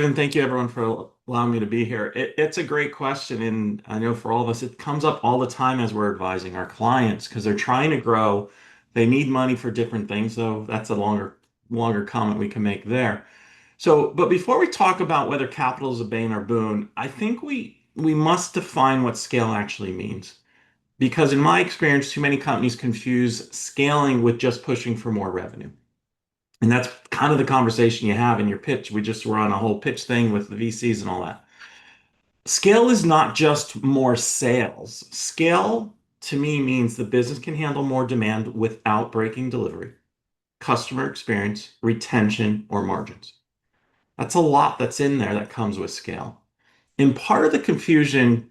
And thank you everyone for allowing me to be here. It's a great question, and I know for all of us, it comes up all the time as we're advising our clients because they're trying to grow. They need money for different things, though. That's a longer comment we can make there. So, but before we talk about whether capital is a bane or boon, I think we must define what scale actually means. Because in my experience, too many companies confuse scaling with just pushing for more revenue. And that's kind of the conversation you have in your pitch. We just were on a whole pitch thing with the VCs and all that. Scale is not just more sales. Scale to me means the business can handle more demand without breaking delivery, customer experience, retention, or margins. That's a lot that's in there that comes with scale. And part of the confusion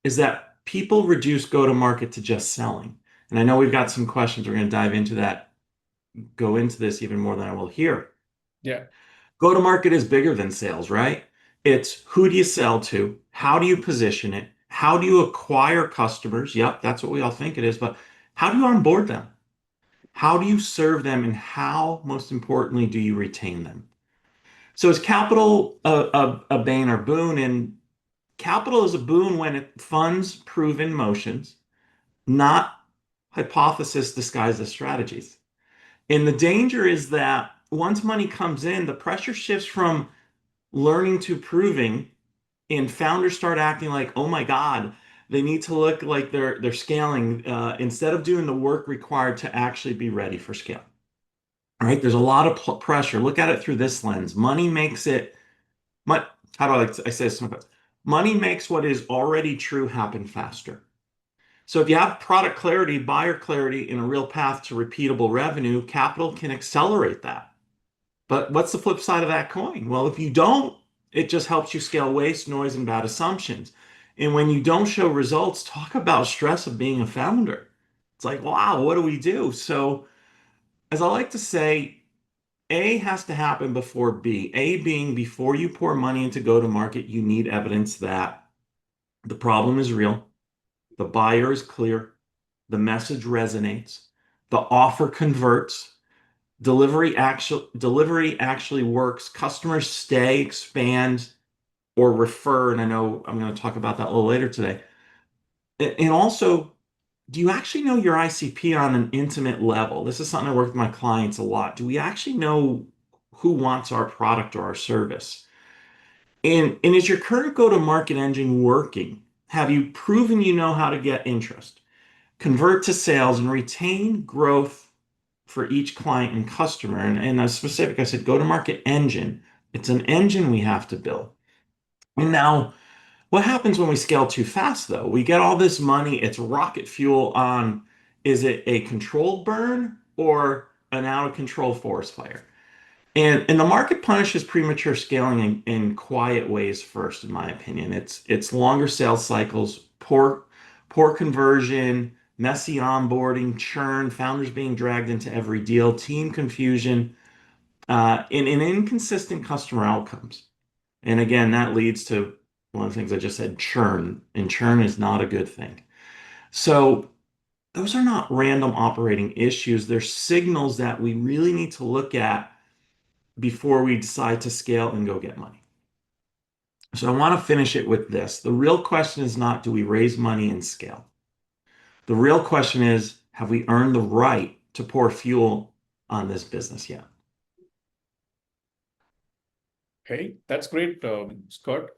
is that people reduce go to market to just selling. And I know we've got some questions. We're going to dive into that, go into this even more than I will here. Yeah. Go to market is bigger than sales, right? It's who do you sell to? How do you position it? How do you acquire customers? Yep, that's what we all think it is, but how do you onboard them? How do you serve them? And how, most importantly, do you retain them? So is capital a bane or boon? And capital is a boon when it funds proven motions, not hypothesis disguised as strategies. And the danger is that once money comes in, the pressure shifts from learning to proving, and founders start acting like, oh my God, they need to look like they're scaling instead of doing the work required to actually be ready for scale. All right, there's a lot of pressure. Look at it through this lens. Money makes it. How do I like to, I say this sometimes? Money makes what is already true happen faster. So if you have product clarity, buyer clarity, and a real path to repeatable revenue, capital can accelerate that. But what's the flip side of that coin? Well, if you don't, it just helps you scale waste, noise, and bad assumptions. And when you don't show results, talk about stress of being a founder. It's like, wow, what do we do? So, as I like to say, A has to happen before B. A being before you pour money into go to market, you need evidence that the problem is real, the buyer is clear, the message resonates, the offer converts, delivery actually works, customers stay, expand, or refer. And I know I'm going to talk about that a little later today. And also, do you actually know your ICP on an intimate level? This is something I work with my clients a lot. Do we actually know who wants our product or our service? And is your current go-to-market engine working? Have you proven you know how to get interest, convert to sales, and retain growth for each client and customer? And as specific, I said go-to-market engine. It's an engine we have to build. And now, what happens when we scale too fast, though? We get all this money, it's rocket fuel on, is it a controlled burn or an out of control forest fire? And the market punishes premature scaling in quiet ways first, in my opinion. It's longer sales cycles, poor conversion, messy onboarding, churn, founders being dragged into every deal, team confusion, and inconsistent customer outcomes. And again, that leads to one of the things I just said, churn. And churn is not a good thing. So those are not random operating issues. They're signals that we really need to look at before we decide to scale and go get money. So I want to finish it with this. The real question is not, do we raise money and scale? The real question is, have we earned the right to pour fuel on this business yet? Okay, that's great, Scott.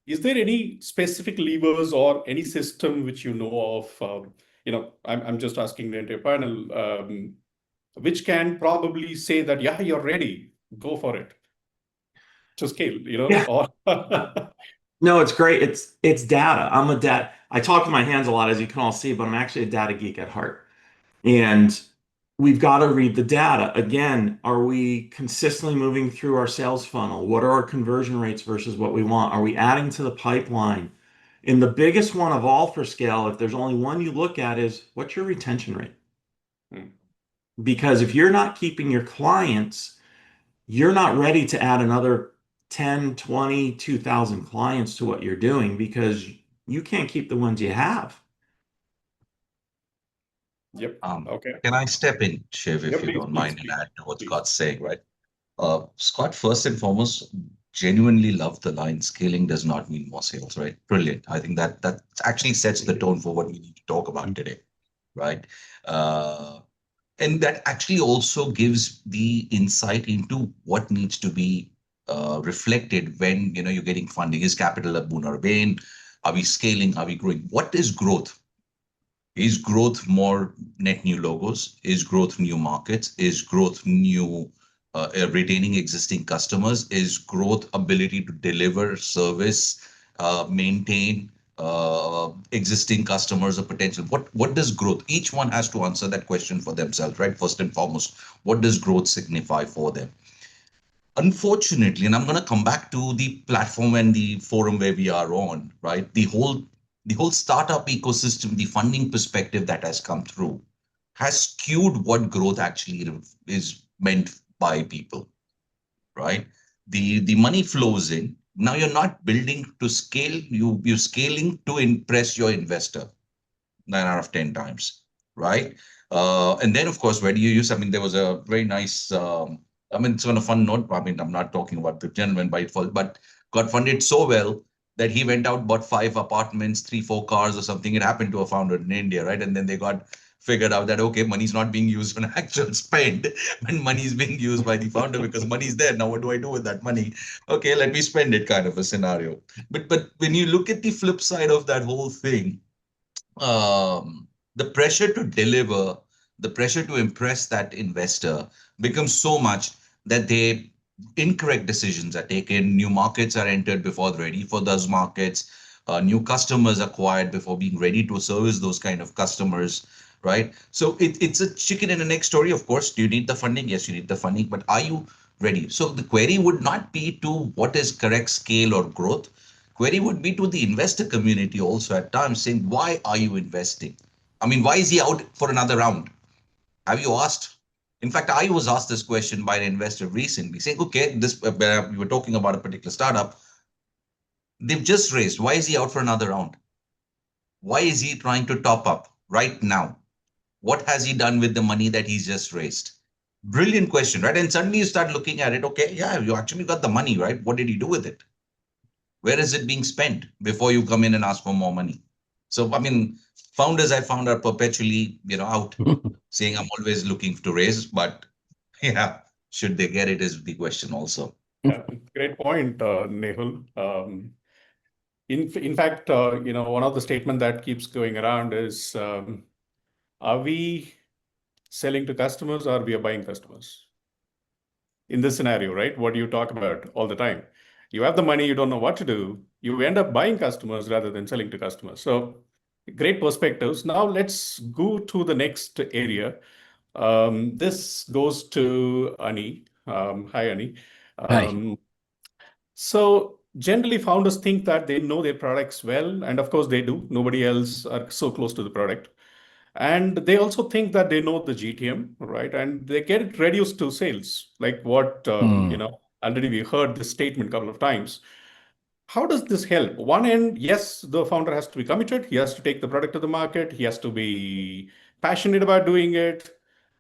Is there any specific levers or any system which you know of? I'm just asking the entire panel, which can probably say that, yeah, you're ready, go for it to scale, Yeah. or No, it's great. It's data. I talk with my hands a lot, as you can all see, but I'm actually a data geek at heart. And we've got to read the data. Again, are we consistently moving through our sales funnel? What are our conversion rates versus what we want? Are we adding to the pipeline? And the biggest one of all for scale, if there's only one you look at, is what's your retention rate? Hmm. Because if you're not keeping your clients, you're not ready to add another 10, 20, 2,000 clients to what you're doing because you can't keep the ones you have. Yep. Okay. Can I step in, Shiv, Yeah, if you please, don't please, mind, and please, add to what please. Scott's saying, right? Scott, first and foremost, genuinely love the line, scaling does not mean more sales, right? Brilliant. I think that actually sets the tone for what we need to talk about today, right? Uh, and that actually also gives the insight into what needs to be reflected when you're getting funding. Is capital a boon or a bane? Are we scaling? Are we growing? What is growth? Is growth more net new logos? Is growth new markets? Is growth new retaining existing customers? Is growth ability to deliver service, maintain existing customers or potential? What does growth? Each one has to answer that question for themselves, right? First and foremost, what does growth signify for them? Unfortunately, and I'm going to come back to the platform and the forum where we are on, right? The whole startup ecosystem, the funding perspective that has come through has skewed what growth actually is meant by people, right? The money flows in. Now you're not building to scale, you're scaling to impress your investor 9 out of 10 times, right? And then, of course, where do you use? I mean, there was a very nice. I mean, it's on a fun note. I mean, I'm not talking about the gentleman by default, but got funded so well that he went out, bought 5 apartments, 3, 4 cars, or something. It happened to a founder in India, right? And then they got figured out that okay, money's not being used on actual spend, and money is being used by the founder because money's there. Now, what do I do with that money? Okay, let me spend it, kind of a scenario. But when you look at the flip side of that whole thing, the pressure to deliver, the pressure to impress that investor becomes so much that incorrect decisions are taken. New markets are entered before they're ready for those markets. New customers acquired before being ready to service those kind of customers, right? So it's a chicken and an egg story. Of course, do you need the funding? Yes, you need the funding, but are you ready? So the query would not be to what is correct scale or growth. Query would be to the investor community also at times, saying, why are you investing? I mean, why is he out for another round? Have you asked? In fact, I was asked this question by an investor recently, saying, okay, we were talking about a particular startup. They've just raised. Why is he out for another round? Why is he trying to top up right now? What has he done with the money that he's just raised? Brilliant question, right? And suddenly you start looking at it. Okay, yeah, you actually got the money, right? What did he do with it? Where is it being spent before you come in and ask for more money? So, I mean, founders I found are perpetually, out saying I'm always looking to raise, but yeah, should they get it is the question also. Yeah, great point, Nehul. In fact, one of the statement that keeps going around is, are we selling to customers or we are buying customers? In this scenario, right? What do you talk about all the time? You have the money, you don't know what to do. You end up buying customers rather than selling to customers. So great perspectives. Now let's go to the next area. This goes to Ani. Hi, Ani. Hi. So generally founders think that they know their products well, and of course they do. Nobody else are so close to the product. And they also think that they know the GTM, right? And they get it reduced to sales, like what, already we heard this statement a couple of times. How does this help? One end, yes, the founder has to be committed. He has to take the product to the market. He has to be passionate about doing it.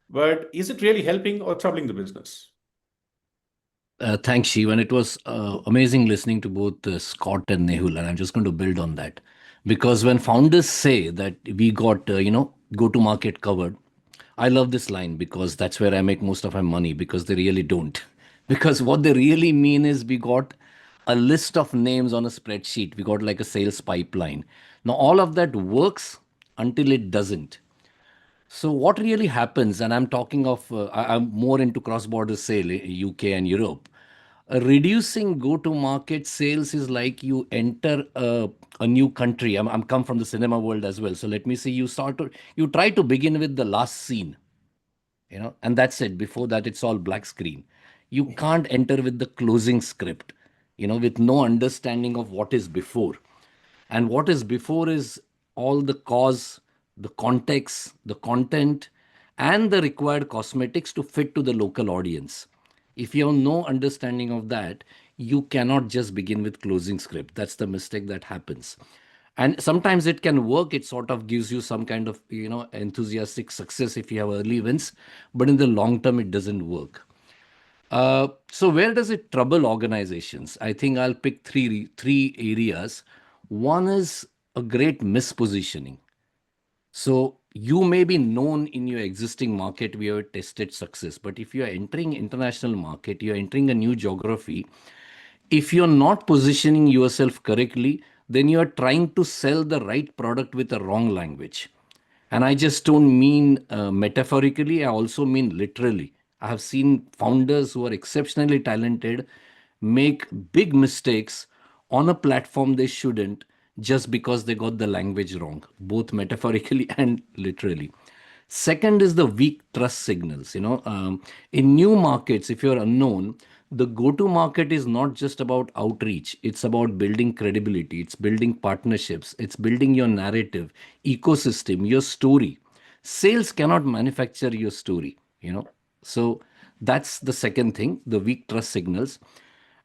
But is it really helping or troubling the business? Thanks, Shiv. And it was amazing listening to both Scott and Nehul. And I'm just going to build on that. Because when founders say that we got, go to market covered, I love this line because that's where I make most of my money because they really don't. Because what they really mean is we got a list of names on a spreadsheet. We got like a sales pipeline. Now, all of that works until it doesn't. So what really happens, and I'm talking of, I'm more into cross-border sale, UK and Europe. Reducing go-to-market sales is like you enter a new country. I'm come from the cinema world as well. So let me see, you try to begin with the last scene, and that's it. Before that, it's all black screen. You can't enter with the closing script, with no understanding of what is before. And what is before is all the cause, the context, the content, and the required cosmetics to fit to the local audience. If you have no understanding of that, you cannot just begin with closing script. That's the mistake that happens. And sometimes it can work. It sort of gives you some kind of, enthusiastic success if you have early wins. But in the long term, it doesn't work. So where does it trouble organizations? I think I'll pick three areas. One is a great mispositioning. So you may be known in your existing market where you have tested success, but if you are entering international market, you are entering a new geography. If you're not positioning yourself correctly, then you are trying to sell the right product with a wrong language. And I just don't mean metaphorically, I also mean literally. I have seen founders who are exceptionally talented make big mistakes on a platform they shouldn't just because they got the language wrong, both metaphorically and literally. Second is the weak trust signals. In new markets, if you're unknown, the go-to market is not just about outreach. It's about building credibility. It's building partnerships. It's building your narrative, ecosystem, your story. Sales cannot manufacture your story. So that's the second thing, the weak trust signals.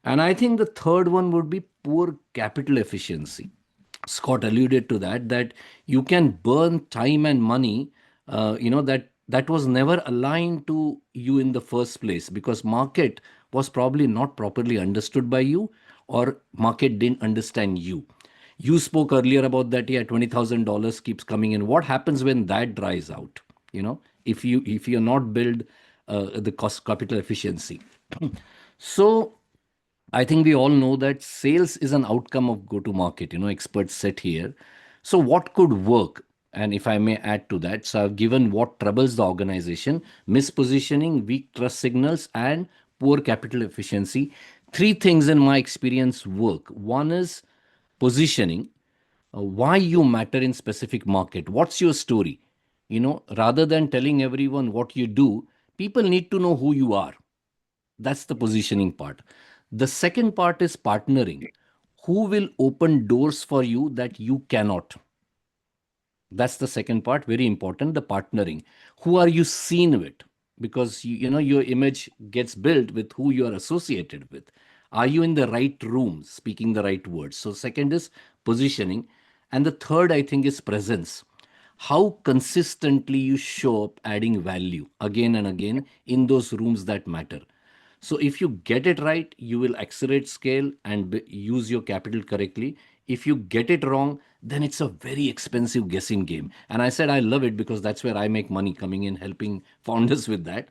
And I think the third one would be poor capital efficiency. Scott alluded to that you can burn time and money, that was never aligned to you in the first place because market was probably not properly understood by you or market didn't understand you. You spoke earlier about that, yeah, $20,000 keeps coming in. What happens when that dries out? If you're not build the cost capital efficiency. So I think we all know that sales is an outcome of go to market, experts sit here. So, what could work? And if I may add to that, so I've given what troubles the organization: mispositioning, weak trust signals, and poor capital efficiency. Three things in my experience work. One is positioning, why you matter in specific market. What's your story? Rather than telling everyone what you do, people need to know who you are. That's the positioning part. The second part is partnering. Who will open doors for you that you cannot? That's the second part, very important, the partnering. Who are you seen with? Because your image gets built with who you are associated with. Are you in the right room, speaking the right words? So second is positioning. And the third, I think, is presence. How consistently you show up adding value again and again in those rooms that matter. So if you get it right, you will accelerate scale and use your capital correctly. If you get it wrong, then it's a very expensive guessing game. And I said I love it because that's where I make money, coming in helping founders with that.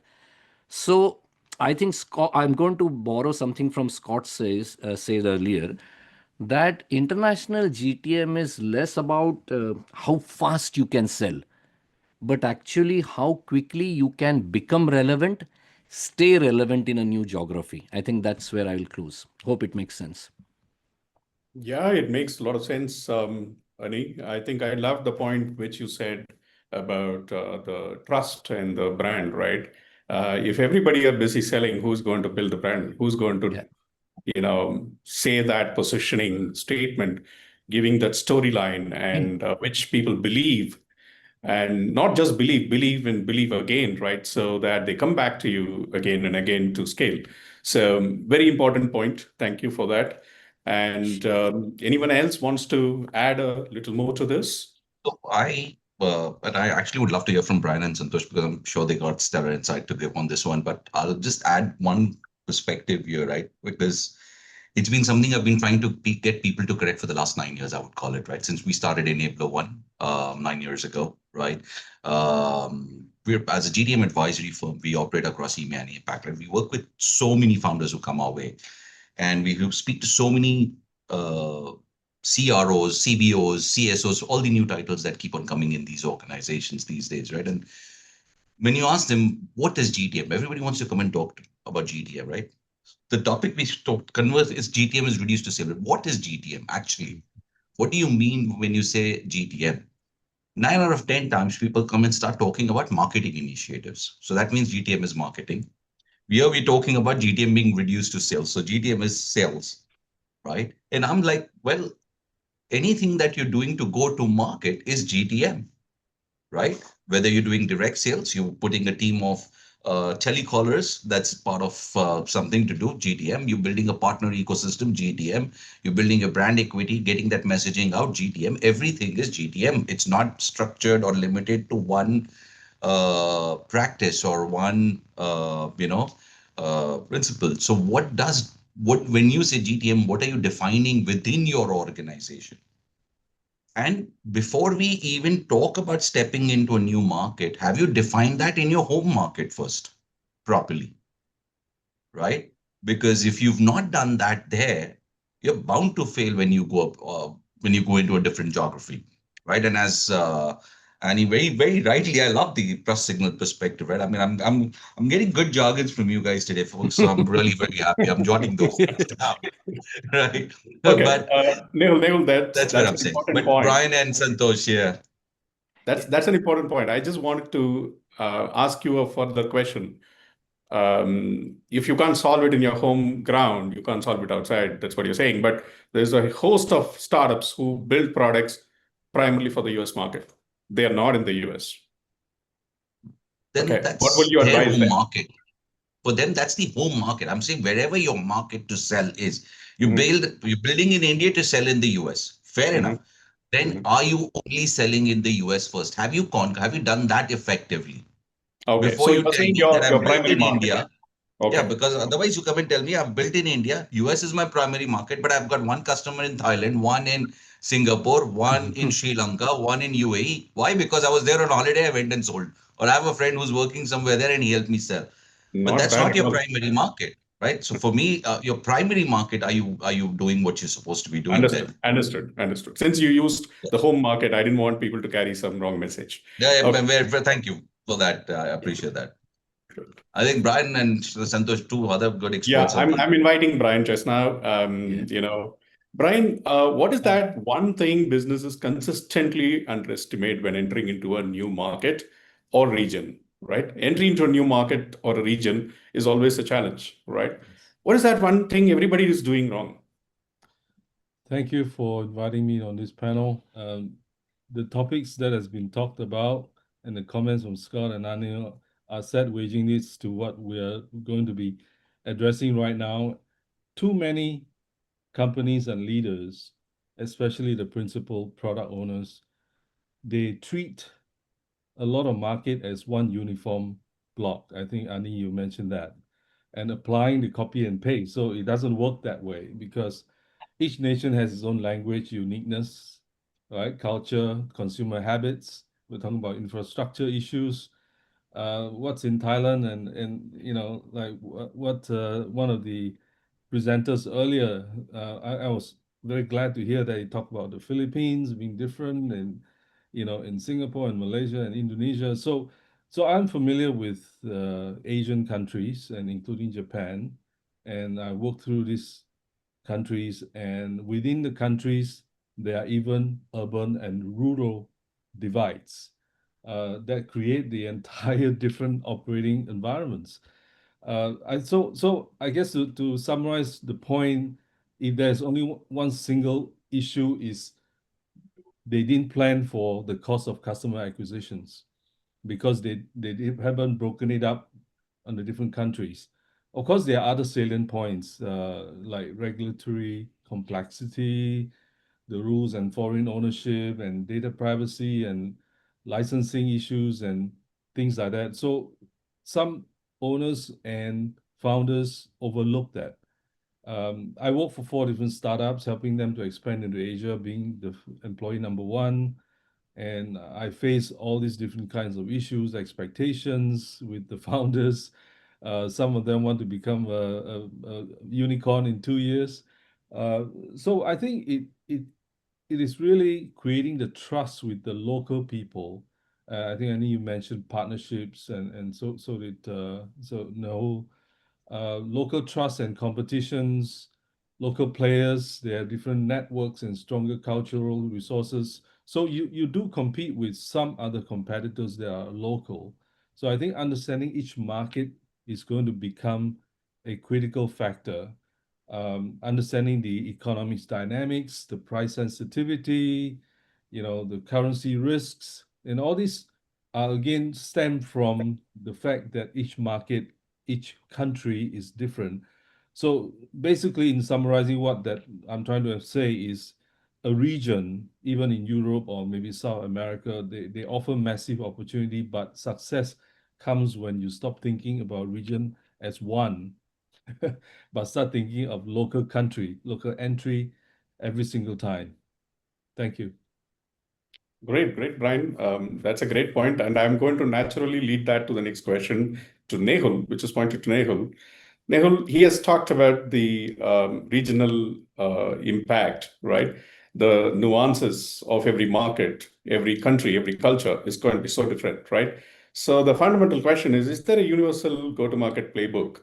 So I think Scott, I'm going to borrow something from Scott said earlier, that international GTM is less about how fast you can sell, but actually how quickly you can become relevant, stay relevant in a new geography. I think that's where I will close. Hope it makes sense. Yeah, it makes a lot of sense, Ani. I think I love the point which you said about the trust and the brand, right? If everybody are busy selling, who's going to build the brand? Who's going to, say that positioning statement, giving that storyline, and which people believe, and not just believe and believe again, right? So that they come back to you again and again to scale. So very important point. Thank you for that. And anyone else wants to add a little more to this? So and I actually would love to hear from Brian and Santosh because I'm sure they got stellar insight to give on this one. But I'll just add one perspective here, right? Because it's been something I've been trying to get people to correct for the last 9 years, I would call it, right? Since we started Enabler One 9 years ago, right? We're as a GTM advisory firm, we operate across EMEA and APAC, and we work with so many founders who come our way, and we speak to so many CROs, CBOs, CSOs, all the new titles that keep on coming in these organizations these days, right? And when you ask them, what is GTM? Everybody wants to come and talk about GTM, right? The topic we converse is GTM is reduced to sales. What is GTM actually? What do you mean when you say GTM? 9 out of 10 times people come and start talking about marketing initiatives. So that means GTM is marketing. Here we're talking about GTM being reduced to sales. So GTM is sales, right? And I'm like, well, anything that you're doing to go to market is GTM, right? Whether you're doing direct sales, you're putting a team of telecallers, that's part of something to do, GTM. You're building a partner ecosystem, GTM. You're building a brand equity, getting that messaging out, GTM. Everything is GTM. It's not structured or limited to one practice or one, principle. So when you say GTM, what are you defining within your organization? And before we even talk about stepping into a new market, have you defined that in your home market first properly, right? Because if you've not done that there, you're bound to fail when you go up, when you go into a different geography, right? And as Annie very rightly, I love the trust signal perspective, right? I mean, I'm getting good jargons from you guys today, folks. So I'm really very happy. I'm jotting those things down, right? Okay, But Nehul, that's what that's I'm an saying. important But point. Brian and Santosh, yeah. That's an important point. I just wanted to ask you a further question. If you can't solve it in your home ground, you can't solve it outside. That's what you're saying. But there's a host of startups who build products primarily for the US market. They are not in the US. Then Okay, what will that's you their advise home them? market. For them, that's the home market. I'm saying wherever your market to sell is, Mhm, you're building in India to sell in the US. Fair mhm, enough. Then mhm. are you only selling in the US first? Have you done that effectively Okay, before so you you are tell saying me that your I'm built primary in market. India? Yeah, Okay, because otherwise you come and tell me I'm built in India. US is my primary market, but I've got one customer in Thailand, one in Singapore, one in Sri Lanka, one in UAE. Why? Because I was there on holiday, I went and sold. Or I have a friend who's working somewhere there and he helped me sell. But not that's bad not at your all. primary market, right? So for me, your primary market, are you doing what you're supposed to be doing Understood, then? understood, understood. Since you used the home market, I didn't want people to carry some wrong message. Yeah, Okay. thank you for that. I appreciate that. Good. I think Brian and Santosh, two other good Yeah, experts on I'm the. I'm inviting Brian just now. Yeah. Brian, what is that one thing businesses consistently underestimate when entering into a new market or region, right? Entry into a new market or a region is always a challenge, right? Yes. What is that one thing everybody is doing wrong? Thank you for inviting me on this panel. The topics that has been talked about and the comments from Scott and Anil are set waging this to what we are going to be addressing right now. Too many companies and leaders, especially the principal product owners, they treat a lot of market as one uniform block. I think, Ani, you mentioned that. And applying the copy and paste. So it doesn't work that way because each nation has its own language, uniqueness, right? Culture, consumer habits. We're talking about infrastructure issues. What's in Thailand and like what one of the presenters earlier, I was very glad to hear that he talked about the Philippines being different and in Singapore and Malaysia and Indonesia. So I'm familiar with Asian countries and including Japan, and I worked through these countries, and within the countries there are even urban and rural divides that create the entire different operating environments. So I guess to summarize the point, if there's only one single issue is they didn't plan for the cost of customer acquisitions because they haven't broken it up on the different countries. Of course, there are other salient points like regulatory complexity, the rules and foreign ownership and data privacy and licensing issues and things like that. So some owners and founders overlook that. I work for 4 different startups, helping them to expand into Asia, being the employee number one. And I face all these different kinds of issues, expectations with the founders. Some of them want to become a unicorn in 2 years. So I think it is really creating the trust with the local people. I think Annie, you mentioned partnerships, and so did no local trust and competitions, local players. They have different networks and stronger cultural resources. So you do compete with some other competitors that are local. So I think understanding each market is going to become a critical factor. Understanding the economics dynamics, the price sensitivity, the currency risks, and all these are again stem from the fact that each market, each country is different. So basically, in summarizing what that I'm trying to say is a region, even in Europe or maybe South America, they offer massive opportunity, but success comes when you stop thinking about region as one, but start thinking of local country, local entry every single time. Thank you. Great, Brian. That's a great point, and I'm going to naturally lead that to the next question to Nehul, which is pointed to Nehul. Nehul, he has talked about the regional impact, right? The nuances of every market, every country, every culture is going to be so different, right? So the fundamental question is there a universal go-to-market playbook?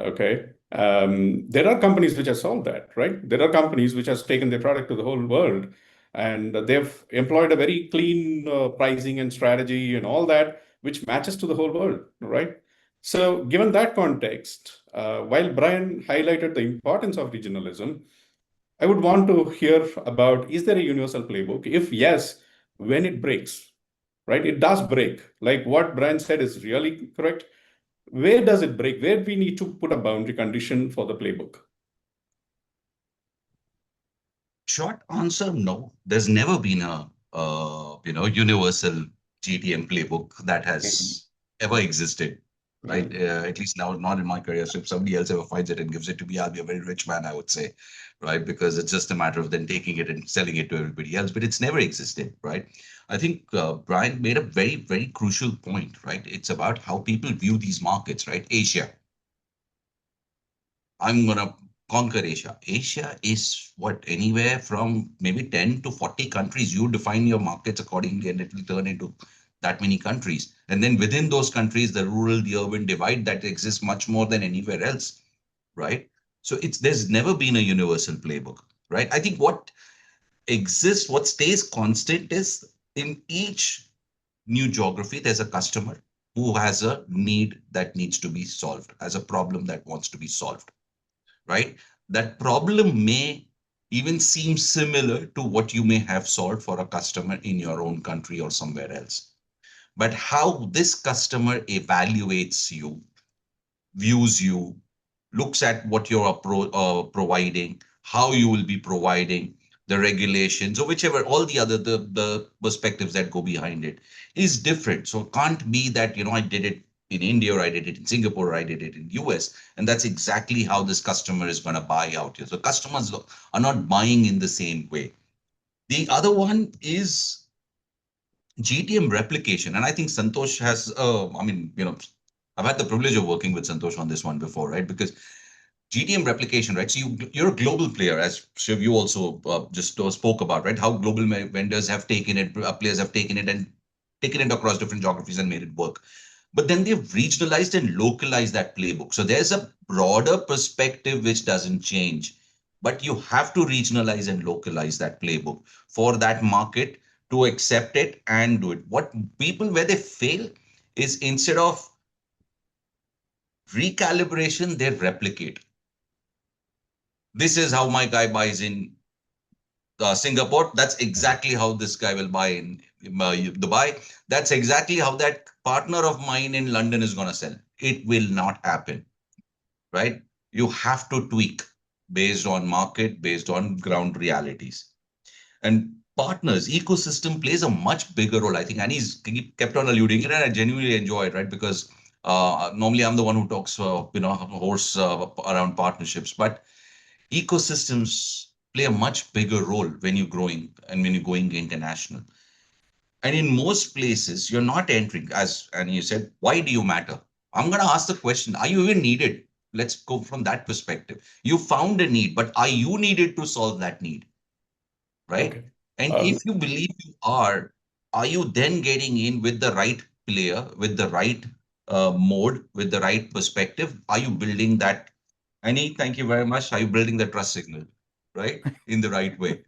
Okay. There are companies which have solved that, right? There are companies which has taken their product to the whole world, and they've employed a very clean pricing and strategy and all that, which matches to the whole world, right? So given that context, while Brian highlighted the importance of regionalism, I would want to hear about, is there a universal playbook? If yes, when it breaks, right? It does break. Like what Brian said is really correct. Where does it break? Where we need to put a boundary condition for the playbook? Short answer, no. There's never been a universal GTM playbook that has ever existed, right? At least now, not in my career. So if somebody else ever finds it and gives it to me, I'll be a very rich man, I would say, right? Because it's just a matter of then taking it and selling it to everybody else. But it's never existed, right? I think Brian made a very, very crucial point, right? It's about how people view these markets, right? Asia. I'm gonna conquer Asia. Asia is what, anywhere from maybe 10 to 40 countries. You define your markets accordingly, and it will turn into that many countries. And then within those countries, the rural, the urban divide that exists much more than anywhere else, right? So there's never been a universal playbook, right? I think what exists, what stays constant is in each new geography, there's a customer who has a need that needs to be solved, has a problem that wants to be solved, right? That problem may even seem similar to what you may have solved for a customer in your own country or somewhere else. But how this customer evaluates you, views you, looks at what you're providing, how you will be providing, the regulations, or whichever, all the other, the perspectives that go behind it is different. So it can't be that, I did it in India, or I did it in Singapore, or I did it in US, and that's exactly how this customer is going to buy out here. So customers are not buying in the same way. The other one is GTM replication. And I think Santosh has, I've had the privilege of working with Santosh on this one before, right? Because GTM replication, right? So you're a global player, as Shiv, you also just spoke about, right? How global vendors have taken it, players have taken it and taken it across different geographies and made it work. But then they've regionalized and localized that playbook. So there's a broader perspective which doesn't change, but you have to regionalize and localize that playbook for that market to accept it and do it. What people, where they fail is, instead of recalibration, they replicate. This is how my guy buys in Singapore. That's exactly how this guy will buy in Dubai. That's exactly how that partner of mine in London is going to sell. It will not happen, right? You have to tweak based on market, based on ground realities. And partners, ecosystem plays a much bigger role, I think. And he kept on alluding it, and I genuinely enjoy it, right? Because normally I'm the one who talks, horse around partnerships, but ecosystems play a much bigger role when you're growing and when you're going international. And in most places, you're not entering, and you said, why do you matter? I'm going to ask the question, are you even needed? Let's go from that perspective. You found a need, but are you needed to solve that need? Right? Okay. And if you believe you are you then getting in with the right player, with the right mode, with the right perspective? Are you building that? Annie, thank you very much. Are you building the trust signal, right? In the right way,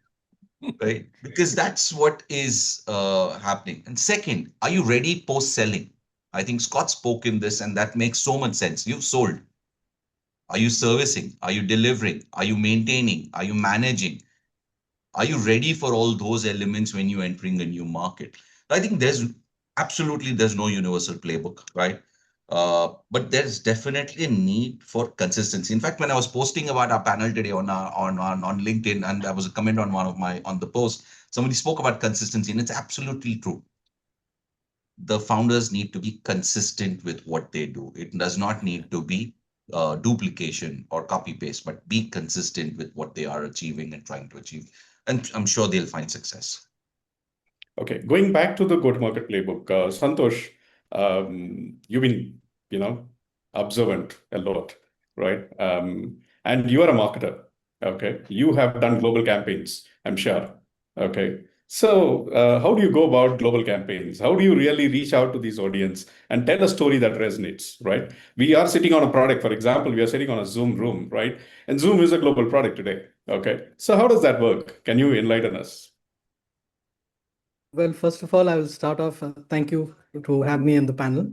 right? Because that's what is happening. And second, are you ready post-selling? I think Scott spoke in this, and that makes so much sense. You've sold. Are you servicing? Are you delivering? Are you maintaining? Are you managing? Are you ready for all those elements when you're entering a new market? I think there's no universal playbook, right? But there's definitely a need for consistency. In fact, when I was posting about our panel today on LinkedIn, and there was a comment on the post, somebody spoke about consistency, and it's absolutely true. the founders need to be consistent with what they do. It does not need to be duplication or copy paste, but be consistent with what they are achieving and trying to achieve. And I'm sure they'll find success. Okay, going back to the go-to-market playbook, Santosh, you've been, observant a lot, right? And you are a marketer. Okay, you have done global campaigns, I'm sure. Okay, so how do you go about global campaigns? How do you really reach out to this audience and tell a story that resonates, right? We are sitting on a product, for example, we are sitting on a Zoom room, right? And Zoom is a global product today. Okay, so how does that work? Can you enlighten us? Well, first of all, I will start off. Thank you to have me in the panel.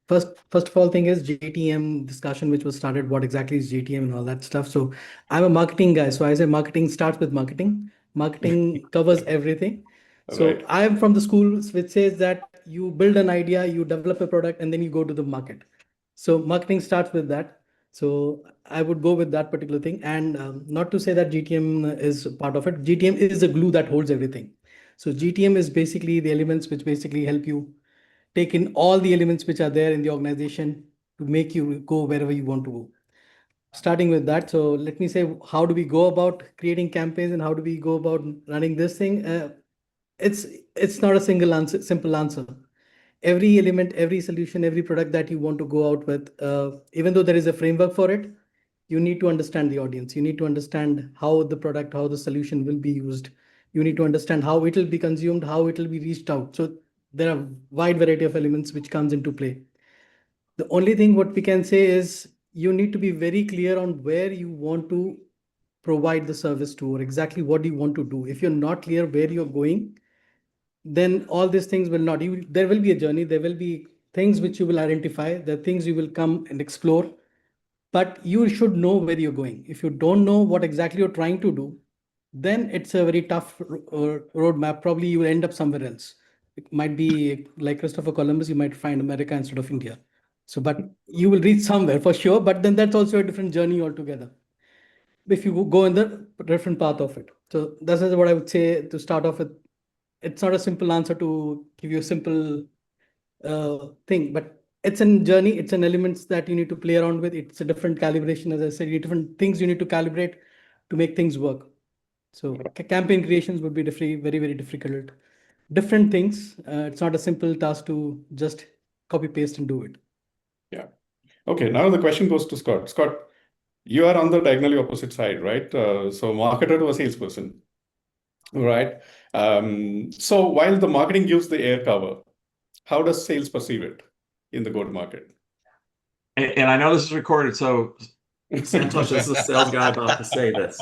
First of all, thing is GTM discussion, which was started. What exactly is GTM and all that stuff. So I'm a marketing guy. So I say marketing starts with marketing. Marketing covers everything. So Right. I am from the school which says that you build an idea, you develop a product, and then you go to the market. So marketing starts with that. So I would go with that particular thing. And not to say that GTM is part of it. GTM is the glue that holds everything. So GTM is basically the elements which basically help you take in all the elements which are there in the organization to make you go wherever you want to go. Starting with that, so let me say, how do we go about creating campaigns and how do we go about running this thing? It's not a single answer, simple answer. Every element, every solution, every product that you want to go out with, even though there is a framework for it, you need to understand the audience. You need to understand how the product, how the solution will be used. You need to understand how it will be consumed, how it will be reached out. So there are wide variety of elements which comes into play. The only thing what we can say is you need to be very clear on where you want to provide the service to, or exactly what you want to do. If you're not clear where you're going, then all these things will not, there will be a journey, there will be things which you will identify, the things you will come and explore, but you should know where you're going. If you don't know what exactly you're trying to do, then it's a very tough roadmap. Probably you will end up somewhere else. It might be like Christopher Columbus, you might find America instead of India. So, but you will reach somewhere for sure, but then that's also a different journey altogether if you go in the different path of it. So this is what I would say to start off with. It's not a simple answer to give you a simple thing, but it's a journey. It's an elements that you need to play around with. It's a different calibration, as I said, different things you need to calibrate to make things work. So campaign creations would be very, very difficult. Different things. It's not a simple task to just copy paste and do it. Yeah. Okay, now the question goes to Scott. Scott, you are on the diagonally opposite side, right? So marketer to a salesperson, right? So while the marketing gives the air cover, how does sales perceive it in the go-to-market? And I know this is recorded, so Santosh, this is a sales guy about to say this.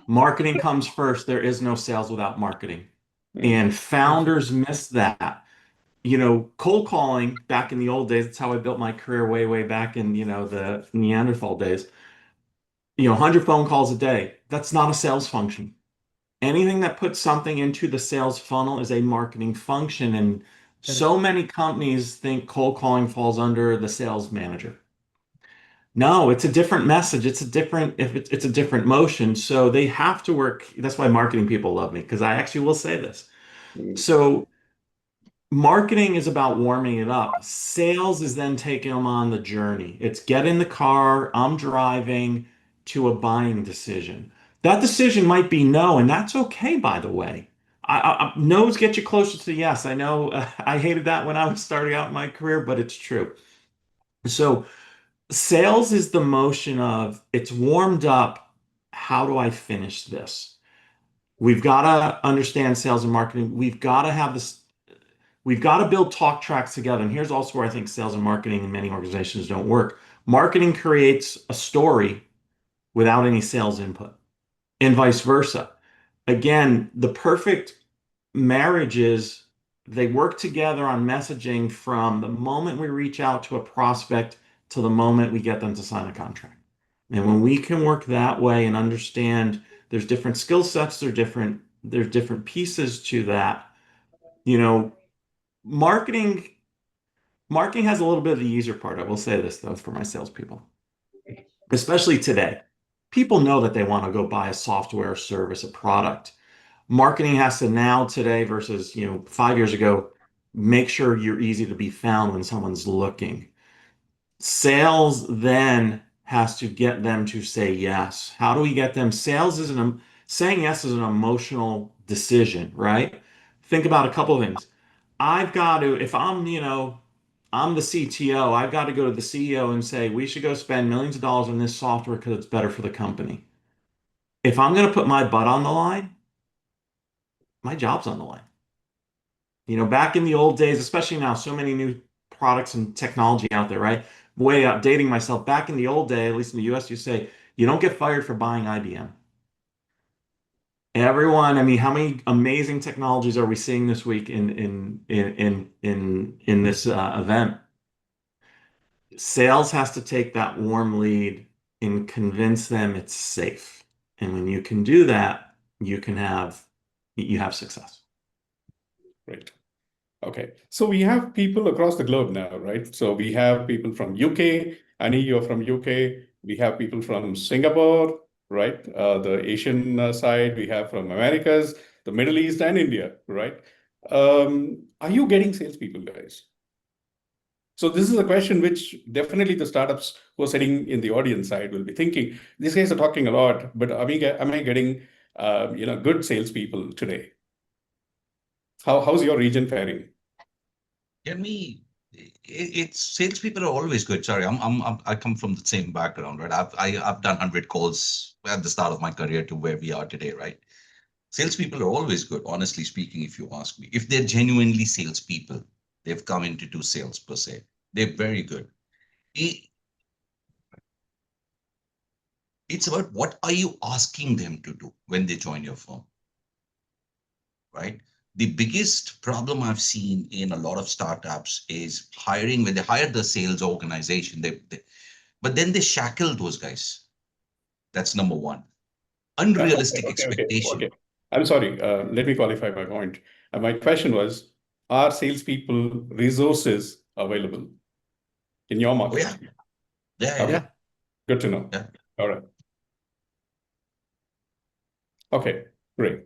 Marketing comes first. There is no sales without marketing. And founders miss that. Cold calling back in the old days, that's how I built my career way back in, the Neanderthal days. 100 phone calls a day. That's not a sales function. Anything that puts something into the sales funnel is a marketing function. And so many companies think cold calling falls under the sales manager. No, it's a different message. It's a different motion. So they have to work. That's why marketing people love me, because I actually will say this. So marketing is about warming it up. Sales is then taking them on the journey. It's get in the car, I'm driving to a buying decision. That decision might be no, and that's okay, by the way. No's get you closer to yes. I know I hated that when I was starting out my career, but it's true. So sales is the motion of it's warmed up. How do I finish this? We've got to understand sales and marketing. We've got to have this. We've got to build talk tracks together. And here's also where I think sales and marketing in many organizations don't work. Marketing creates a story without any sales input, and vice versa. Again, the perfect marriage is they work together on messaging from the moment we reach out to a prospect to the moment we get them to sign a contract. And when we can work that way and understand there's different skill sets, there's different pieces to that, marketing has a little bit of the easier part. I will say this though, for my salespeople, especially today, people know that they want to go buy a software, service, a product. Marketing has to now today versus 5 years ago make sure you're easy to be found when someone's looking. Sales then has to get them to say yes. How do we get them? Saying yes is an emotional decision, right? Think about a couple of things. I've got to, if I'm, I'm the CTO, I've got to go to the CEO and say, we should go spend millions of dollars on this software because it's better for the company. If I'm going to put my butt on the line, my job's on the line. Back in the old days, especially now, so many new products and technology out there, right? Way outdating myself. Back in the old day, at least in the US, you say you don't get fired for buying IBM. Everyone, I mean, how many amazing technologies are we seeing this week in this event? Sales has to take that warm lead and convince them it's safe. And when you can do that, you have success. Great. Okay, so we have people across the globe now, right? So we have people from UK. Annie, you're from UK. We have people from Singapore, right? The Asian side. We have from Americas, the Middle East, and India, right? Are you getting salespeople, guys? So this is a question which definitely the startups who are sitting in the audience side will be thinking. These guys are talking a lot, but am I getting good salespeople today? How's your region faring? It's salespeople are always good. Sorry, I come from the same background, right? I've done 100 calls at the start of my career to where we are today, right? Salespeople are always good, honestly speaking, if you ask me. If they're genuinely salespeople, they've come in to do sales per se. They're very good. It's about what are you asking them to do when they join your firm, right? The biggest problem I've seen in a lot of startups is hiring. When they hire the sales organization, but then they shackle those guys. That's number one. Unrealistic expectation. Okay. I'm sorry. Let me qualify my point. My question was, are salespeople resources available in your market? Oh, yeah. Okay. Yeah. Good to know. Yeah. All right. Okay, great.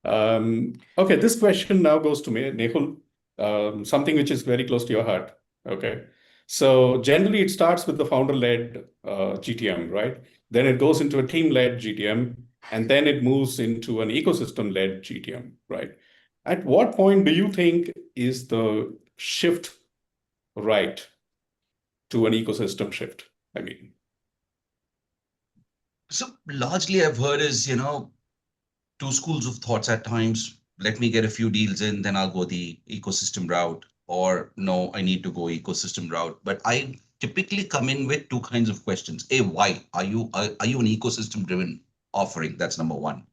Okay, this question now goes to me, Nehul, something which is very close to your heart. Okay. So generally it starts with the founder-led GTM, right? Then it goes into a team-led GTM, and then it moves into an ecosystem-led GTM, right? At what point do you think is the shift right to an ecosystem shift? I mean, So largely I've heard is, two schools of thoughts at times. Let me get a few deals in, then I'll go the ecosystem route. Or no, I need to go ecosystem route. But I typically come in with two kinds of questions. A, why? Are you an ecosystem driven offering? That's number one,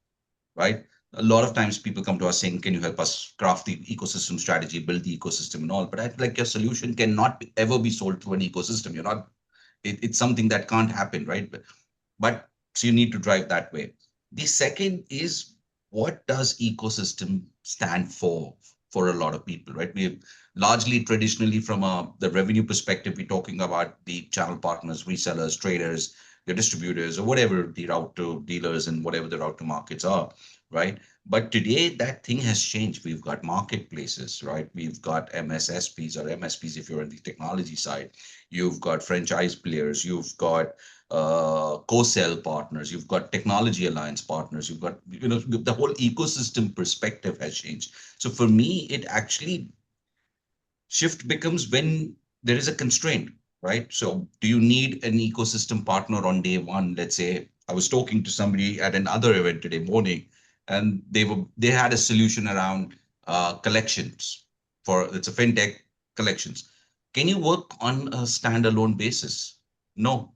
right? A lot of times people come to us saying, can you help us craft the ecosystem strategy, build the ecosystem and all? But I feel like your solution cannot ever be sold through an ecosystem. It's something that can't happen, right? But so you need to drive that way. The second is, what does ecosystem stand for a lot of people, right? We've largely traditionally from the revenue perspective, we're talking about the channel partners, resellers, traders, your distributors, or whatever the route to dealers and whatever the route to markets are, right? But today that thing has changed. We've got marketplaces, right? We've got MSSPs or MSPs if you're on the technology side. You've got franchise players. You've got co-sell partners, you've got technology alliance partners, you've got, the whole ecosystem perspective has changed. So for me, it actually shift becomes when there is a constraint, right? So do you need an ecosystem partner on day one? Let's say I was talking to somebody at another event today morning, and they had a solution around collections it's a fintech collections. Can you work on a standalone basis? No.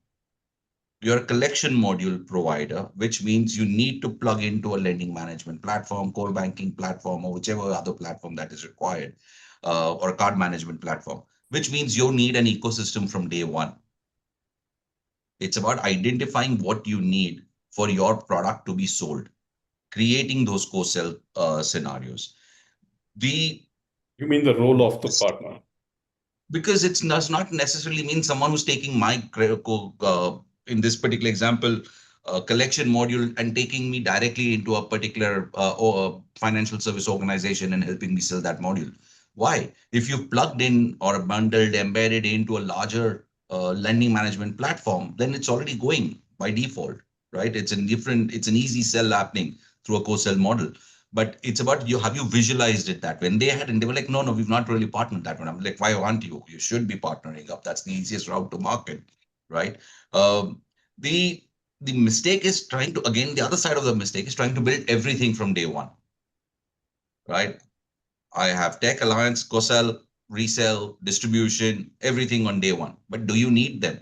You're a collection module provider, which means you need to plug into a lending management platform, core banking platform, or whichever other platform that is required, or a card management platform, which means you need an ecosystem from day one. It's about identifying what you need for your product to be sold, creating those co-sell scenarios. You mean the role of the partner? Because it does not necessarily mean someone who's taking my in this particular example, collection module and taking me directly into a particular financial service organization and helping me sell that module. Why? If you've plugged in or bundled, embedded into a larger lending management platform, then it's already going by default, right? It's an easy sell happening through a co-sell model. But it's about you, have you visualized it that way? And they hadn't, they were like, no, we've not really partnered that one. I'm like, why aren't you? You should be partnering up. That's the easiest route to market, right? Um, the the mistake is trying to, again, the other side of the mistake is trying to build everything from day one, right? I have tech alliance, co-sell, resell, distribution, everything on day one. But do you need them?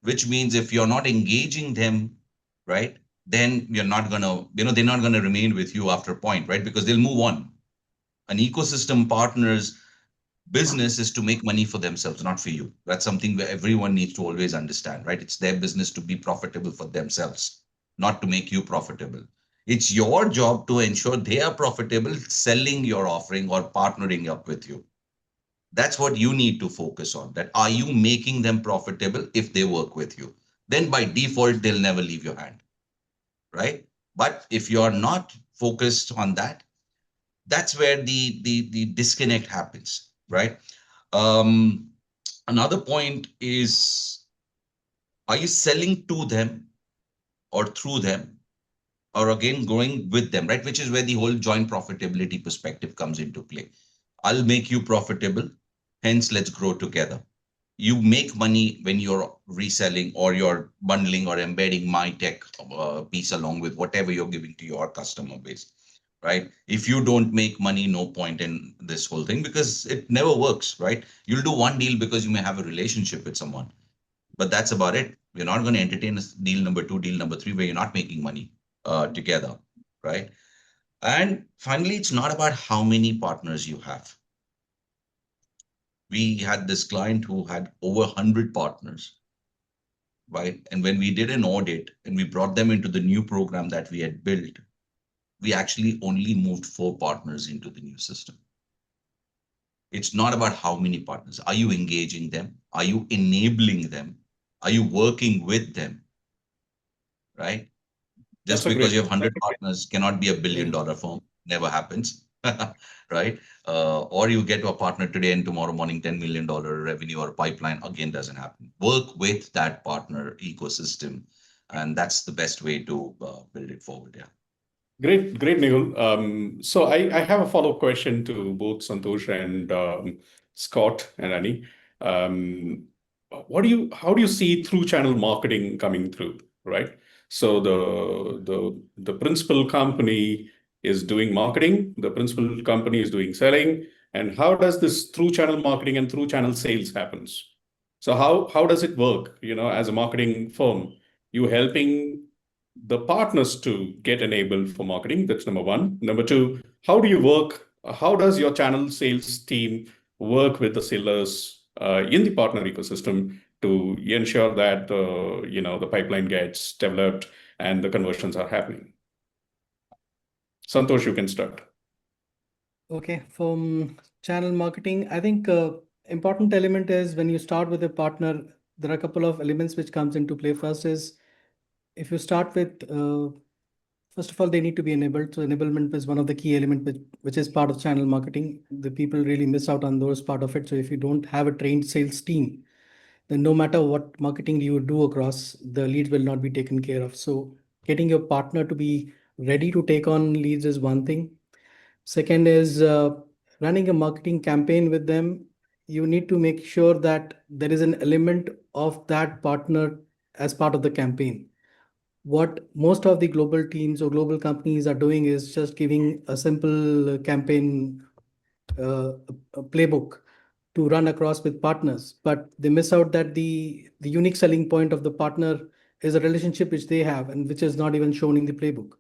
Which means if you're not engaging them, right, then you're not gonna, they're not gonna remain with you after a point, right? Because they'll move on. An ecosystem partner's business is to make money for themselves, not for you. That's something where everyone needs to always understand, right? It's their business to be profitable for themselves, not to make you profitable. It's your job to ensure they are profitable selling your offering or partnering up with you. That's what you need to focus on. That are you making them profitable if they work with you? Then by default, they'll never leave your hand, right? But if you're not focused on that, that's where the disconnect happens, right? Another point is, are you selling to them or through them, or again going with them, right? Which is where the whole joint profitability perspective comes into play. I'll make you profitable, hence let's grow together. You make money when you're reselling or you're bundling or embedding my tech piece along with whatever you're giving to your customer base, right? If you don't make money, no point in this whole thing, because it never works, right? You'll do one deal because you may have a relationship with someone, but that's about it. You're not going to entertain deal number 2, deal number 3, where you're not making money together, right? And finally, it's not about how many partners you have. We had this client who had over 100 partners, right? And when we did an audit and we brought them into the new program that we had built, we actually only moved 4 partners into the new system. It's not about how many partners. Are you engaging them? Are you enabling them? Are you working with them? Right? Just That's a because great. you have 100 partners cannot be a $1 billion firm. Never happens. Right? Or you get to a partner today and tomorrow morning $10 million revenue or pipeline, again, doesn't happen. Work with that partner ecosystem. And that's the best way to build it forward. Yeah. Great, Nehul. So I have a follow-up question to both Santosh and Scott and Annie. How do you see through channel marketing coming through, right? So the principal company is doing marketing, the principal company is doing selling, and how does this through channel marketing and through channel sales happens? So how does it work? As a marketing firm, you helping the partners to get enabled for marketing. That's number one. Number two, how do you work? How does your channel sales team work with the sellers in the partner ecosystem to ensure that the pipeline gets developed and the conversions are happening? Santosh, you can start. Okay, from channel marketing, I think important element is when you start with a partner, there are a couple of elements which comes into play. First is if you start with first of all, they need to be enabled. So enablement is one of the key elements which is part of channel marketing. The people really miss out on those part of it. So if you don't have a trained sales team, then no matter what marketing you do across, the leads will not be taken care of. So getting your partner to be ready to take on leads is one thing. Second is running a marketing campaign with them. You need to make sure that there is an element of that partner as part of the campaign. What most of the global teams or global companies are doing is just giving a simple campaign a playbook to run across with partners, but they miss out that the unique selling point of the partner is a relationship which they have and which is not even shown in the playbook.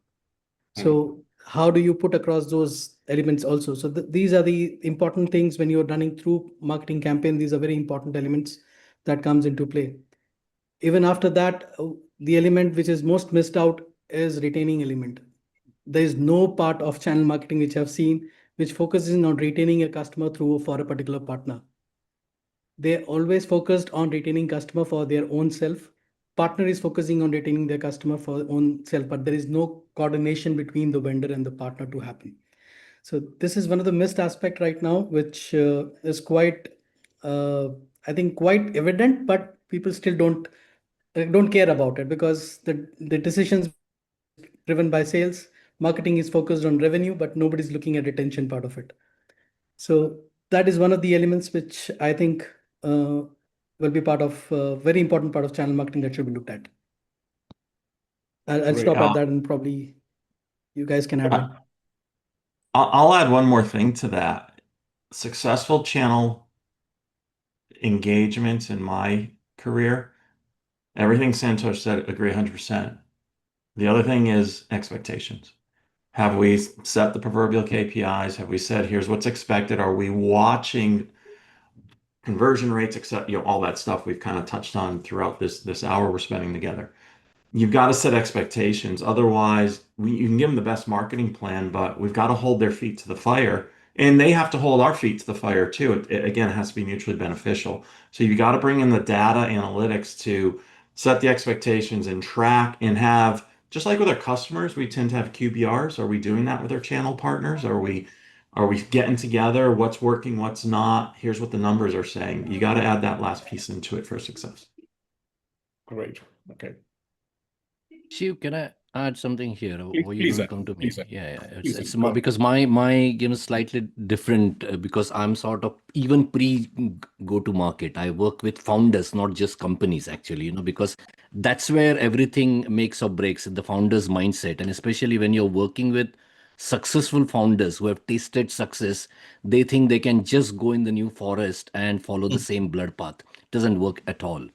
So how do you put across those elements also? So these are the important things when you're running through marketing campaign. These are very important elements that comes into play. Even after that, the element which is most missed out is retaining element. There is no part of channel marketing which I've seen which focuses on retaining a customer through for a particular partner. They always focused on retaining customer for their own self. Partner is focusing on retaining their customer for own self, but there is no coordination between the vendor and the partner to happen. So this is one of the missed aspect right now, which is quite, I think, quite evident, but people still don't care about it because the decisions driven by sales, marketing is focused on revenue, but nobody's looking at retention part of it. So that is one of the elements which I think will be part of very important part of channel marketing that should be looked at. I'll Great. stop at that, and probably you guys can add I- on. I'll add one more thing to that. Successful channel engagement in my career, everything Santosh said, agree 100%. The other thing is expectations. Have we set the proverbial KPIs? Have we said, here's what's expected? Are we watching conversion rates, except, all that stuff we've kind of touched on throughout this hour we're spending together? You've got to set expectations. Otherwise, you can give them the best marketing plan, but we've got to hold their feet to the fire. And they have to hold our feet to the fire too. Again, it has to be mutually beneficial. So you got to bring in the data analytics to set the expectations and track and have, just like with our customers, we tend to have QBRs. Are we doing that with our channel partners? Are we getting together? What's working, what's not? Here's what the numbers are saying. You got to add that last piece into it for success. Great. Okay. Shiv, can I add something here? Or you Please, don't come to me? please, Yeah. please, It's go. because my slightly different because I'm sort of even pre go to market. I work with founders, not just companies, actually. Because that's where everything makes or breaks in the founder's mindset, and especially when you're working with successful founders who have tasted success, they think they can just go in the new forest and follow the same blood path. It doesn't work at all.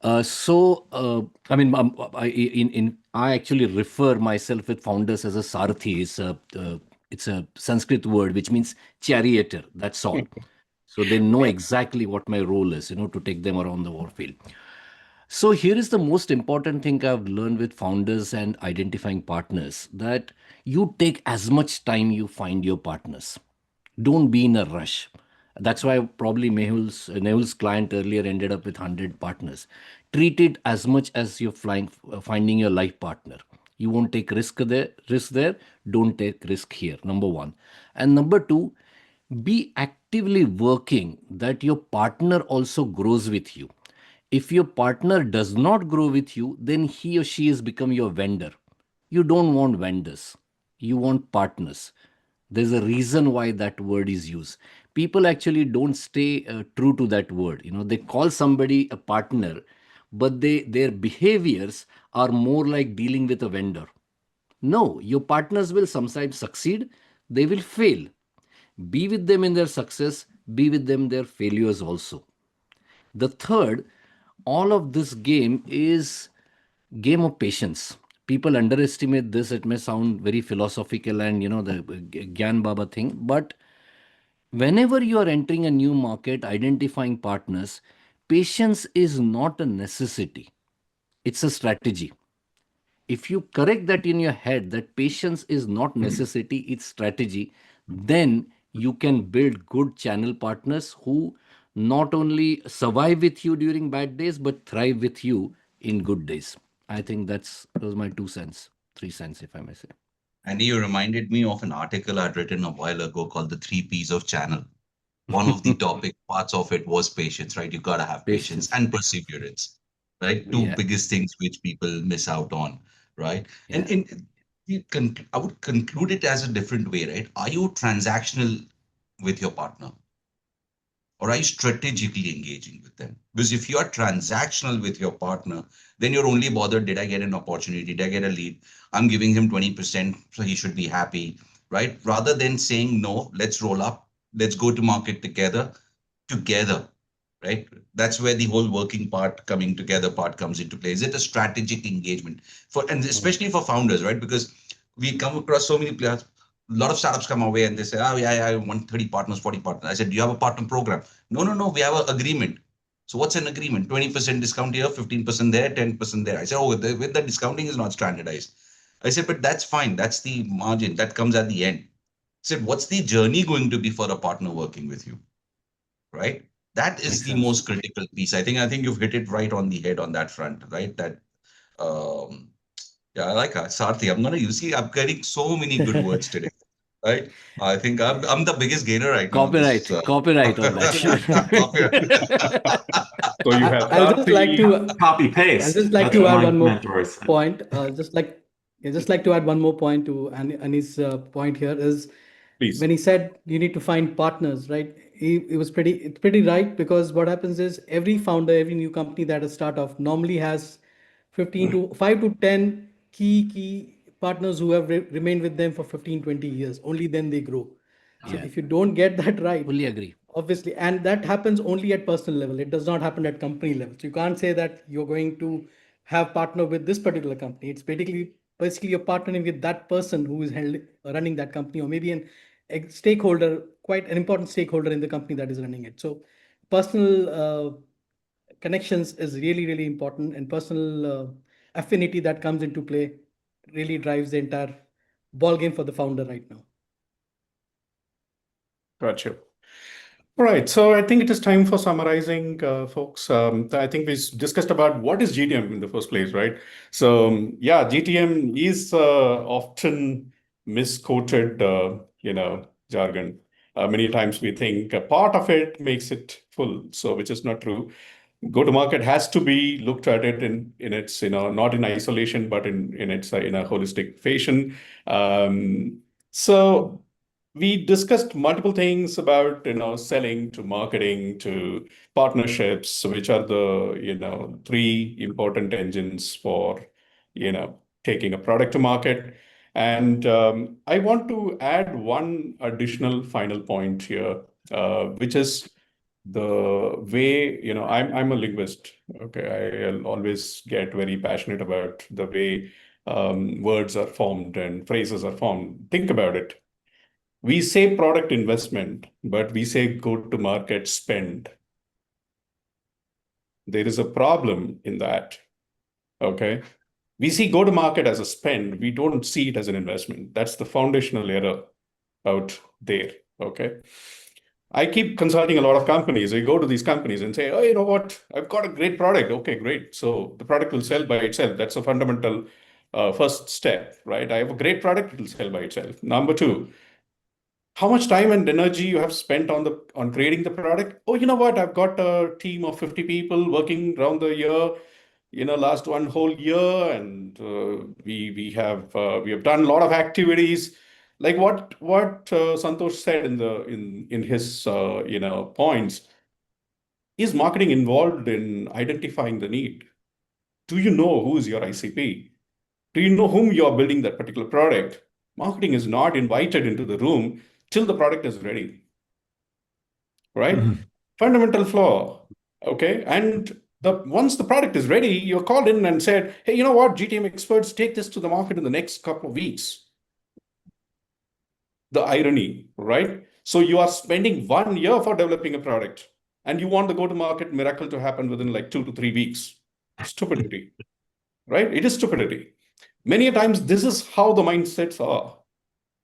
I mean, I actually refer myself with founders as a sarathi. It's a Sanskrit word which means charioteer. That's all. So they know exactly what my role is, to take them around the warfield. So here is the most important thing I've learned with founders and identifying partners, that you take as much time you find your partners. Don't be in a rush. That's why probably Nehul's client earlier ended up with 100 partners. Treat it as much as you're finding your life partner. You won't take risk there. Don't take risk here. Number one. And number two, be actively working that your partner also grows with you. If your partner does not grow with you, then he or she has become your vendor. You don't want vendors. You want partners. There's a reason why that word is used. People actually don't stay true to that word. They call somebody a partner, but their behaviors are more like dealing with a vendor. No, your partners will sometimes succeed, they will fail. Be with them in their success, be with them in their failures also. The third, all of this game is game of patience. People underestimate this. It may sound very philosophical and the Gyan Baba thing, but whenever you are entering a new market, identifying partners, patience is not a necessity. It's a strategy. If you correct that in your head, that patience is not necessity, it's strategy, then you can build good channel partners who not only survive with you during bad days, but thrive with you in good days. I think those my 2 cents, 3 cents, if I may say. And you reminded me of an article I'd written a while ago called The 3 Ps of Channel. One of the topic parts of it was patience, right? You got to have patience and perseverance, right? Two Yeah. biggest things which people miss out on, right? Yeah. And I would conclude it as a different way, right? Are you transactional with your partner? Or are you strategically engaging with them? Because if you are transactional with your partner, then you're only bothered, did I get an opportunity? Did I get a lead? I'm giving him 20%, so he should be happy, right? Rather than saying, no, let's roll up, let's go to market together, right? That's where the whole working part, coming together part comes into play. Is it a strategic engagement and especially for founders, right? Because we come across so many players. A lot of startups come our way and they say, oh, yeah, I want 30 partners, 40 partners. I said, do you have a partner program? No, we have an agreement. So what's an agreement? 20% discount here, 15% there, 10% there. I said, oh, with the discounting is not standardized. I said, but that's fine. That's the margin that comes at the end. I said, what's the journey going to be for a partner working with you? Right? That is Makes the sense. most critical piece. I think you've hit it right on the head on that front, right? That yeah, I like Sarthi. I'm getting so many good words today. right? I think I'm the biggest gainer right now. Copyright on that. So you have I'll just like Darcy. to Copy I'll paste. just like That's to what add my one more mentor said. point. Just like to add one more point to Ani's point here is Please. when he said you need to find partners, right? It was it's pretty right, because what happens is every founder, every new company that is start off normally has 15 to 5 to 10 key partners who have remained with them for 15-20 years. Only then they grow. So Yeah. if you don't get that right, Fully agree. obviously, and that happens only at personal level. It does not happen at company level. So you can't say that you're going to have partner with this particular company. It's basically you're partnering with that person who is running that company, or maybe a stakeholder, quite an important stakeholder in the company that is running it. So personal connections is really important, and personal affinity that comes into play really drives the entire ball game for the founder right now. Gotcha. All right, so I think it is time for summarizing, folks. I think we discussed about what is GTM in the first place, right? So yeah, GTM is often misquoted, jargon. Many times we think a part of it makes it full, so which is not true. Go-to-market has to be looked at it in its, not in isolation, but in its in a holistic fashion. So we discussed multiple things about, selling to marketing to partnerships, which are the, three important engines for, taking a product to market. And I want to add one additional final point here, which is the way, I'm a linguist. Okay, I'll always get very passionate about the way words are formed and phrases are formed. Think about it. We say product investment, but we say go-to-market spend. There is a problem in that, okay? We see go-to-market as a spend. We don't see it as an investment. That's the foundational error out there, okay? I keep consulting a lot of companies. I go to these companies and say, oh, you know what? I've got a great product. Okay, great. So the product will sell by itself. That's a fundamental first step, right? I have a great product, it will sell by itself. Number two, how much time and energy you have spent on creating the product? Oh, you know what? I've got a team of 50 people working around the year, last one whole year, and we have done a lot of activities. Like what Santosh said in his points. Is marketing involved in identifying the need? Do you know who is your ICP? Do you know whom you're building that particular product? Marketing is not invited into the room till the product is ready, right? Fundamental flaw, okay? And once the product is ready, you're called in and said, hey, you know what, GTM experts, take this to the market in the next couple of weeks. The irony, right? So you are spending 1 year for developing a product, and you want the go-to-market miracle to happen within like 2 to 3 weeks. Stupidity, right? It is stupidity. Many times, this is how the mindsets are.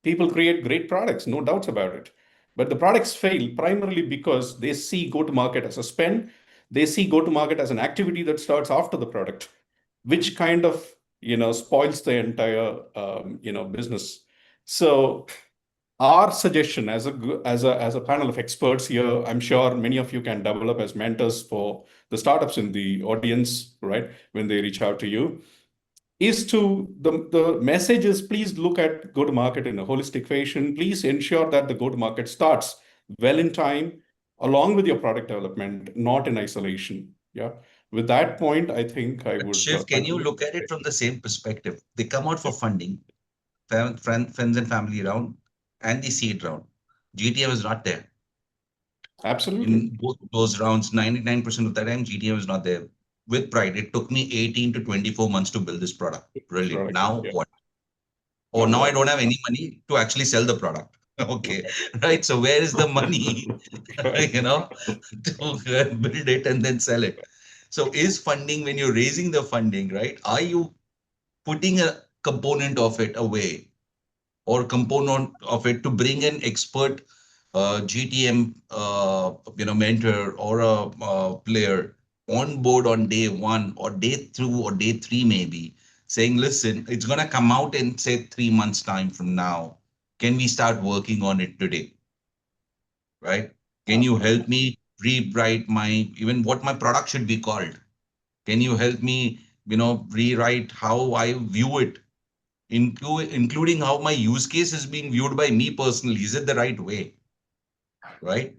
People create great products, no doubts about it. But the products fail primarily because they see go-to-market as a spend. They see go-to-market as an activity that starts after the product, which kind of, spoils the entire, business. So our suggestion as a panel of experts here, I'm sure many of you can develop as mentors for the startups in the audience, right? When they reach out to you, is the message is please look at go-to-market in a holistic fashion. Please ensure that the go-to-market starts well in time, along with your product development, not in isolation. Yeah. With that point, I think I would. Shiv, can you look at it from the same perspective? They come out for funding, friends and family around, and the seed round. GTM is not there. Absolutely. In both those rounds, 99% of the time, GTM is not there. With pride, it took me 18 to 24 months to build this product. Brilliant. Now what? Oh, now I don't have any money to actually sell the product. Okay, right. So where is the money, to build it and then sell it? So is funding, when you're raising the funding, right? Are you putting a component of it away, or component of it to bring an expert GTM, mentor or a player on board on day one or day two or day three, maybe saying, listen, it's going to come out in say 3 months time from now. Can we start working on it today? Right? Can you help me rewrite even what my product should be called? Can you help me, rewrite how I view it, including how my use case is being viewed by me personally? Is it the right way? Right?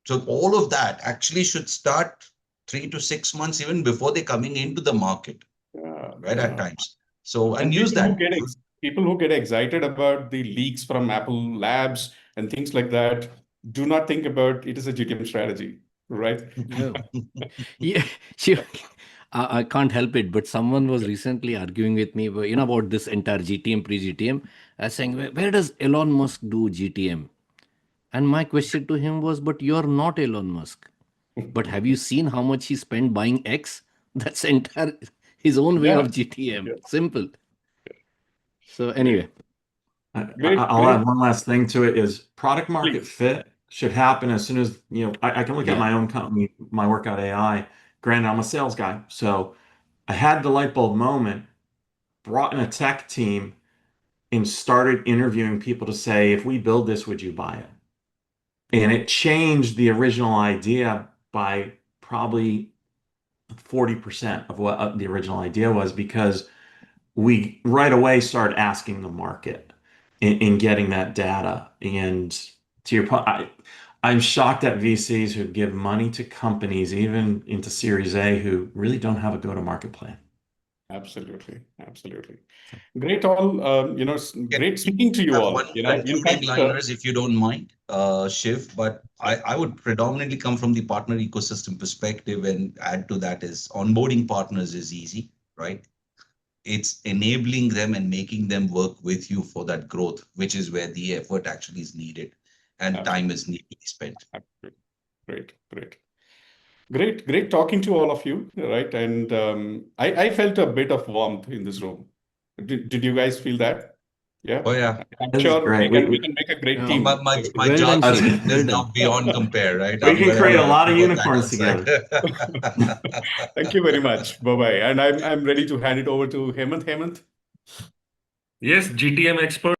So all of that actually should start 3 to 6 months even before they're coming into the market, right? At times. So, and use that. People who get excited about the leaks from Apple Labs and things like that do not think about it as a GTM strategy, right? No. Yeah, I can't help it, but someone was recently arguing with me, about this entire GTM, pre-GTM, saying, where does Elon Musk do GTM? And my question to him was, but you're not Elon Musk. But have you seen how much he spent buying X? That's entire his own way of GTM. Yeah. Simple. So anyway. I'll add one last thing to it is product market fit should happen as soon as, I can look at my own company, my Workout AI. Granted, I'm a sales guy. So I had the light bulb moment, brought in a tech team and started interviewing people to say, if we build this, would you buy it? And it changed the original idea by probably 40% of what the original idea was, because we right away started asking the market and getting that data. And to your point, I'm shocked at VCs who give money to companies, even into Series A, who really don't have a go-to-market plan. Absolutely. Great, great speaking to you all. One concluding liners, if you don't mind, Shiv, but I would predominantly come from the partner ecosystem perspective, and add to that is onboarding partners is easy, right? It's enabling them and making them work with you for that growth, which is where the effort actually is needed and time is needed to be spent. Great talking to all of you, right? And I felt a bit of warmth in this room. Did you guys feel that? Yeah. Oh yeah, I'm sure we can make a great team. my job is now beyond compare, right? We can create a lot of unicorns together. Thank you very much. Bye-bye. And I'm ready to hand it over to Hemant. Yes, GTM expert.